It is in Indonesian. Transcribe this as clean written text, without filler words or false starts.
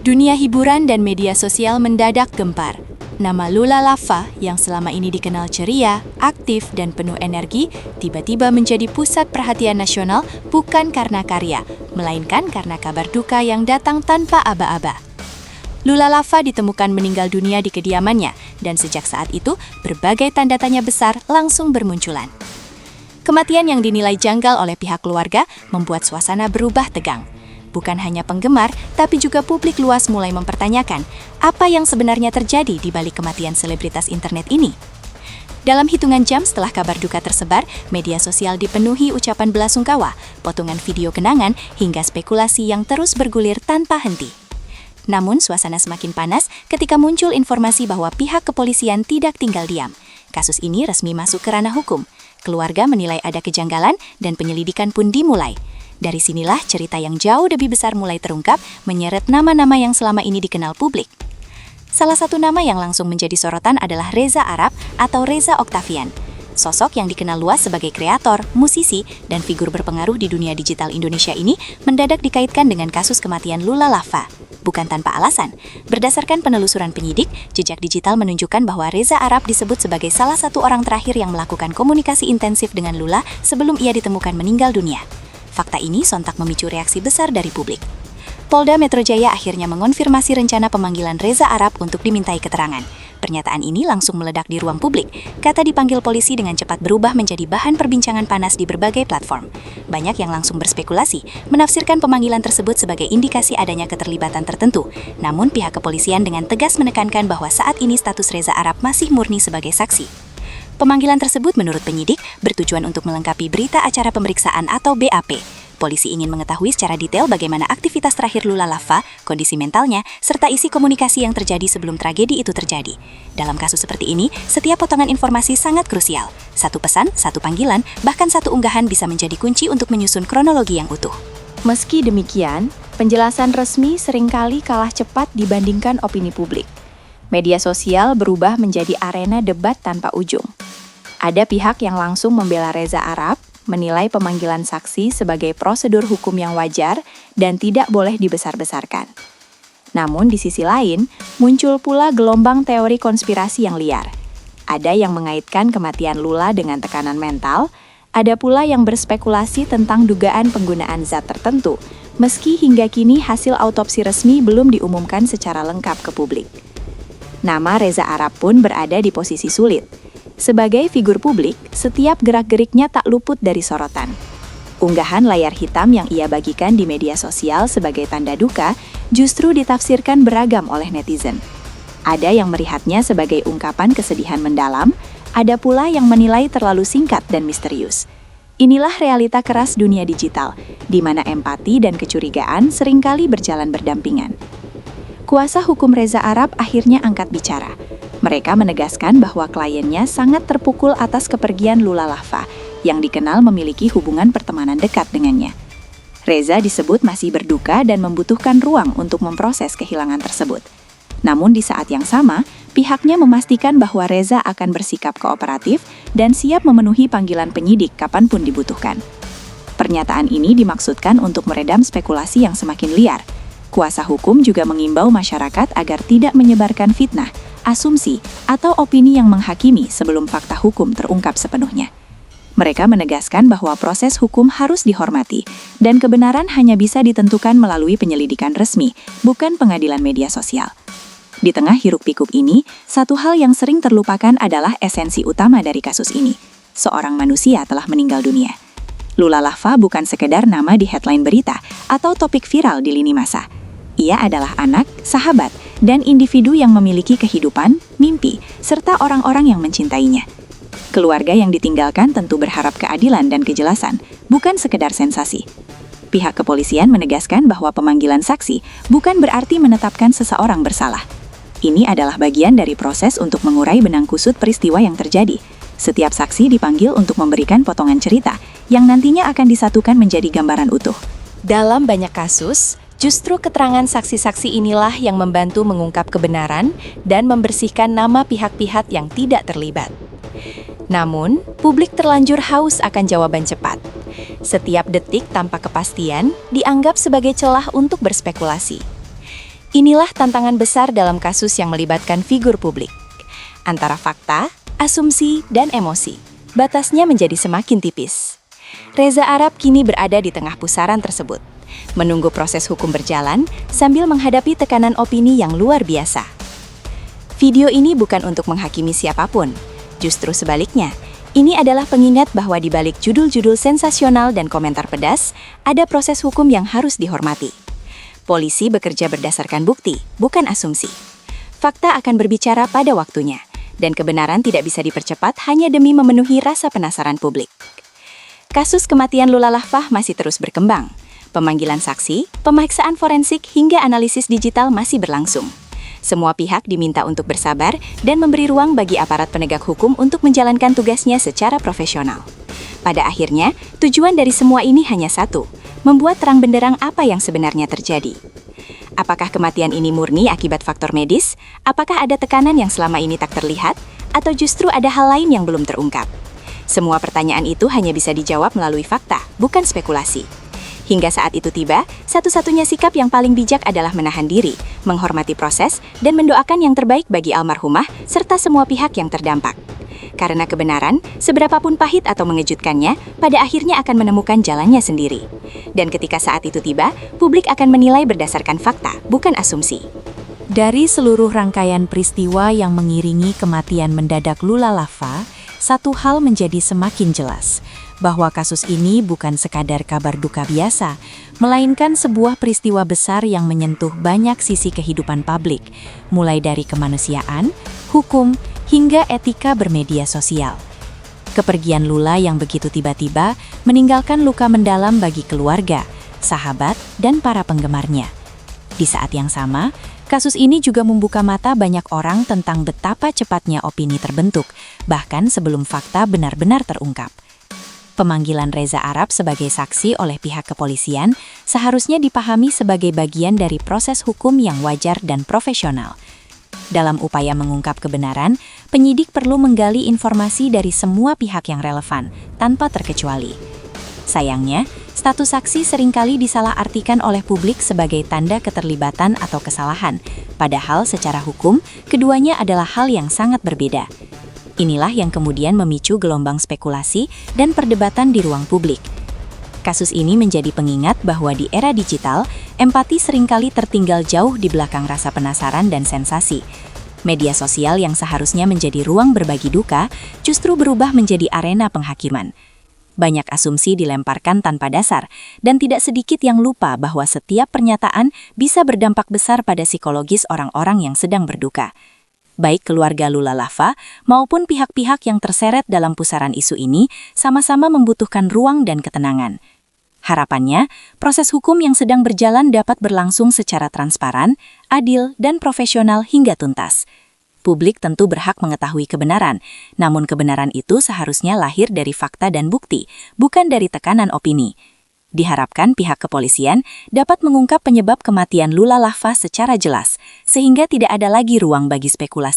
Dunia hiburan dan media sosial mendadak gempar. Nama Lula Lava yang selama ini dikenal ceria, aktif, dan penuh energi, tiba-tiba menjadi pusat perhatian nasional bukan karena karya, melainkan karena kabar duka yang datang tanpa aba-aba. Lula Lava ditemukan meninggal dunia di kediamannya, dan sejak saat itu, berbagai tanda tanya besar langsung bermunculan. Kematian yang dinilai janggal oleh pihak keluarga membuat suasana berubah tegang. Bukan hanya penggemar, tapi juga publik luas mulai mempertanyakan apa yang sebenarnya terjadi di balik kematian selebritas internet ini. Dalam hitungan jam setelah kabar duka tersebar, media sosial dipenuhi ucapan belasungkawa, potongan video kenangan, hingga spekulasi yang terus bergulir tanpa henti. Namun, suasana semakin panas ketika muncul informasi bahwa pihak kepolisian tidak tinggal diam. Kasus ini resmi masuk ke ranah hukum. Keluarga menilai ada kejanggalan dan penyelidikan pun dimulai. Dari sinilah cerita yang jauh lebih besar mulai terungkap, menyeret nama-nama yang selama ini dikenal publik. Salah satu nama yang langsung menjadi sorotan adalah Reza Arab atau Reza Octavian. Sosok yang dikenal luas sebagai kreator, musisi, dan figur berpengaruh di dunia digital Indonesia ini mendadak dikaitkan dengan kasus kematian Lula Lava. Bukan tanpa alasan. Berdasarkan penelusuran penyidik, jejak digital menunjukkan bahwa Reza Arab disebut sebagai salah satu orang terakhir yang melakukan komunikasi intensif dengan Lula sebelum ia ditemukan meninggal dunia. Fakta ini sontak memicu reaksi besar dari publik. Polda Metro Jaya akhirnya mengonfirmasi rencana pemanggilan Reza Arab untuk dimintai keterangan. Pernyataan ini langsung meledak di ruang publik. Kata dipanggil polisi dengan cepat berubah menjadi bahan perbincangan panas di berbagai platform. Banyak yang langsung berspekulasi, menafsirkan pemanggilan tersebut sebagai indikasi adanya keterlibatan tertentu. Namun pihak kepolisian dengan tegas menekankan bahwa saat ini status Reza Arab masih murni sebagai saksi. Pemanggilan tersebut menurut penyidik bertujuan untuk melengkapi berita acara pemeriksaan atau BAP. Polisi ingin mengetahui secara detail bagaimana aktivitas terakhir Lula Lava, kondisi mentalnya, serta isi komunikasi yang terjadi sebelum tragedi itu terjadi. Dalam kasus seperti ini, setiap potongan informasi sangat krusial. Satu pesan, satu panggilan, bahkan satu unggahan bisa menjadi kunci untuk menyusun kronologi yang utuh. Meski demikian, penjelasan resmi seringkali kalah cepat dibandingkan opini publik. Media sosial berubah menjadi arena debat tanpa ujung. Ada pihak yang langsung membela Reza Arab, menilai pemanggilan saksi sebagai prosedur hukum yang wajar dan tidak boleh dibesar-besarkan. Namun di sisi lain, muncul pula gelombang teori konspirasi yang liar. Ada yang mengaitkan kematian Lula dengan tekanan mental, ada pula yang berspekulasi tentang dugaan penggunaan zat tertentu, meski hingga kini hasil autopsi resmi belum diumumkan secara lengkap ke publik. Nama Reza Arab pun berada di posisi sulit. Sebagai figur publik, setiap gerak-geriknya tak luput dari sorotan. Unggahan layar hitam yang ia bagikan di media sosial sebagai tanda duka justru ditafsirkan beragam oleh netizen. Ada yang melihatnya sebagai ungkapan kesedihan mendalam, ada pula yang menilai terlalu singkat dan misterius. Inilah realita keras dunia digital, di mana empati dan kecurigaan seringkali berjalan berdampingan. Kuasa hukum Reza Arab akhirnya angkat bicara. Mereka menegaskan bahwa kliennya sangat terpukul atas kepergian Lula Lava, yang dikenal memiliki hubungan pertemanan dekat dengannya. Reza disebut masih berduka dan membutuhkan ruang untuk memproses kehilangan tersebut. Namun di saat yang sama, pihaknya memastikan bahwa Reza akan bersikap kooperatif dan siap memenuhi panggilan penyidik kapanpun dibutuhkan. Pernyataan ini dimaksudkan untuk meredam spekulasi yang semakin liar. Kuasa hukum juga mengimbau masyarakat agar tidak menyebarkan fitnah, asumsi, atau opini yang menghakimi sebelum fakta hukum terungkap sepenuhnya. Mereka menegaskan bahwa proses hukum harus dihormati, dan kebenaran hanya bisa ditentukan melalui penyelidikan resmi, bukan pengadilan media sosial. Di tengah hiruk-pikuk ini, satu hal yang sering terlupakan adalah esensi utama dari kasus ini. Seorang manusia telah meninggal dunia. Lula Lava bukan sekedar nama di headline berita atau topik viral di lini masa. Ia adalah anak, sahabat, dan individu yang memiliki kehidupan, mimpi, serta orang-orang yang mencintainya. Keluarga yang ditinggalkan tentu berharap keadilan dan kejelasan, bukan sekedar sensasi. Pihak kepolisian menegaskan bahwa pemanggilan saksi bukan berarti menetapkan seseorang bersalah. Ini adalah bagian dari proses untuk mengurai benang kusut peristiwa yang terjadi. Setiap saksi dipanggil untuk memberikan potongan cerita yang nantinya akan disatukan menjadi gambaran utuh. Dalam banyak kasus, justru keterangan saksi-saksi inilah yang membantu mengungkap kebenaran dan membersihkan nama pihak-pihak yang tidak terlibat. Namun, publik terlanjur haus akan jawaban cepat. Setiap detik tanpa kepastian dianggap sebagai celah untuk berspekulasi. Inilah tantangan besar dalam kasus yang melibatkan figur publik. Antara fakta, asumsi, dan emosi, batasnya menjadi semakin tipis. Reza Arab kini berada di tengah pusaran tersebut, menunggu proses hukum berjalan sambil menghadapi tekanan opini yang luar biasa. Video ini bukan untuk menghakimi siapapun, justru sebaliknya. Ini adalah pengingat bahwa di balik judul-judul sensasional dan komentar pedas, ada proses hukum yang harus dihormati. Polisi bekerja berdasarkan bukti, bukan asumsi. Fakta akan berbicara pada waktunya, dan kebenaran tidak bisa dipercepat hanya demi memenuhi rasa penasaran publik. Kasus kematian Lula Lafah masih terus berkembang. Pemanggilan saksi, pemeriksaan forensik, hingga analisis digital masih berlangsung. Semua pihak diminta untuk bersabar dan memberi ruang bagi aparat penegak hukum untuk menjalankan tugasnya secara profesional. Pada akhirnya, tujuan dari semua ini hanya satu, membuat terang benderang apa yang sebenarnya terjadi. Apakah kematian ini murni akibat faktor medis? Apakah ada tekanan yang selama ini tak terlihat? Atau justru ada hal lain yang belum terungkap? Semua pertanyaan itu hanya bisa dijawab melalui fakta, bukan spekulasi. Hingga saat itu tiba, satu-satunya sikap yang paling bijak adalah menahan diri, menghormati proses, dan mendoakan yang terbaik bagi almarhumah serta semua pihak yang terdampak. Karena kebenaran, seberapapun pahit atau mengejutkannya, pada akhirnya akan menemukan jalannya sendiri. Dan ketika saat itu tiba, publik akan menilai berdasarkan fakta, bukan asumsi. Dari seluruh rangkaian peristiwa yang mengiringi kematian mendadak Lula Lafah, satu hal menjadi semakin jelas, bahwa kasus ini bukan sekadar kabar duka biasa, melainkan sebuah peristiwa besar yang menyentuh banyak sisi kehidupan publik, mulai dari kemanusiaan, hukum, hingga etika bermedia sosial. Kepergian Lula yang begitu tiba-tiba meninggalkan luka mendalam bagi keluarga, sahabat, dan para penggemarnya. Di saat yang sama, kasus ini juga membuka mata banyak orang tentang betapa cepatnya opini terbentuk, bahkan sebelum fakta benar-benar terungkap. Pemanggilan Reza Arab sebagai saksi oleh pihak kepolisian seharusnya dipahami sebagai bagian dari proses hukum yang wajar dan profesional. Dalam upaya mengungkap kebenaran, penyidik perlu menggali informasi dari semua pihak yang relevan, tanpa terkecuali. Sayangnya, status saksi seringkali disalahartikan oleh publik sebagai tanda keterlibatan atau kesalahan, padahal secara hukum, keduanya adalah hal yang sangat berbeda. Inilah yang kemudian memicu gelombang spekulasi dan perdebatan di ruang publik. Kasus ini menjadi pengingat bahwa di era digital, empati seringkali tertinggal jauh di belakang rasa penasaran dan sensasi. Media sosial yang seharusnya menjadi ruang berbagi duka, justru berubah menjadi arena penghakiman. Banyak asumsi dilemparkan tanpa dasar, dan tidak sedikit yang lupa bahwa setiap pernyataan bisa berdampak besar pada psikologis orang-orang yang sedang berduka. Baik keluarga Lula Lafah maupun pihak-pihak yang terseret dalam pusaran isu ini sama-sama membutuhkan ruang dan ketenangan. Harapannya, proses hukum yang sedang berjalan dapat berlangsung secara transparan, adil, dan profesional hingga tuntas. Publik tentu berhak mengetahui kebenaran, namun kebenaran itu seharusnya lahir dari fakta dan bukti, bukan dari tekanan opini. Diharapkan pihak kepolisian dapat mengungkap penyebab kematian Lula Lafah secara jelas, sehingga tidak ada lagi ruang bagi spekulasi